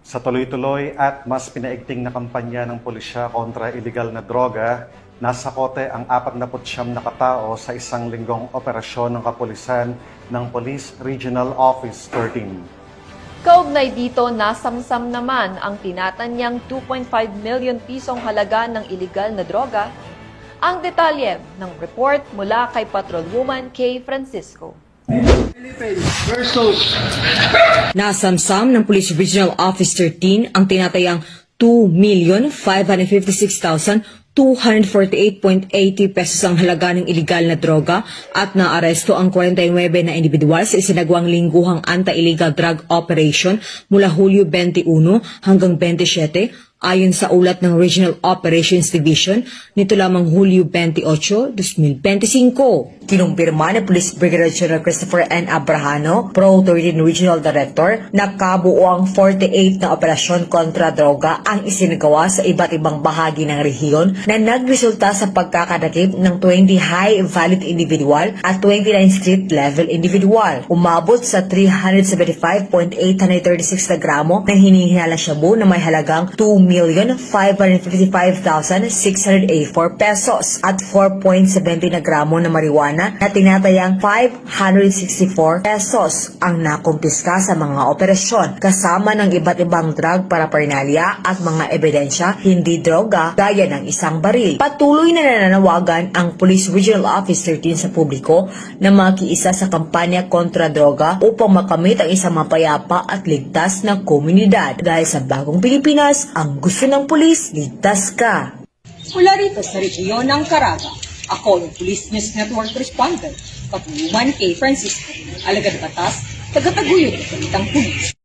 Sa tuloy-tuloy at mas pinaigting na kampanya ng pulisya kontra iligal na droga, nasa kote ang 49 na katao sa isang linggong operasyon ng kapulisan ng Police Regional Office 13. Kaugnay dito, nasamsam naman ang tinatanyang 2.5 million pisong halaga ng iligal na droga. Ang detalye ng report mula kay Patrolwoman Kay Francisco. Nasamsam ng Police Regional Office 13 ang tinatayang 2,556,248.80 pesos ang halaga ng iligal na droga at naaresto ang 49 na individual sa isinagawang lingguhang anti-illegal drug operation mula Hulyo 21 hanggang 27 ayon sa ulat ng Regional Operations Division nito lamang Hulyo 28, 2025. Kinumpirma ni Police Brigadier General Christopher N. Abrahano, Pro 13 Regional Director, na kabuo ang 48 na operasyon kontra droga ang isinagawa sa iba't ibang bahagi ng rehiyon na nagresulta sa pagkakadakip ng 20 high-valid individual at 29 street-level individual. Umabot sa 375.836 na gramo ng hinihinalang shabu na may halagang 2,555,684 pesos at 4.70 na gramo na marijuana na tinatayang 564 pesos ang nakumpiska sa mga operasyon kasama ng iba't ibang drug paraphernalia at mga ebidensya hindi droga gaya ng isang baril. Patuloy na nananawagan ang Police Regional Office 13 sa publiko na makiisa sa kampanya kontra droga upang makamit ang isang mapayapa at ligtas na komunidad. Dahil sa bagong Pilipinas, ang gusto ng pulis, ligtas ka. Mula rito sa rehiyon ng Caraga, ako yung Police News Network Respondent, Patrolwoman Kay Francisco, alagad batas, tagataguyod ng Balitang Pulis.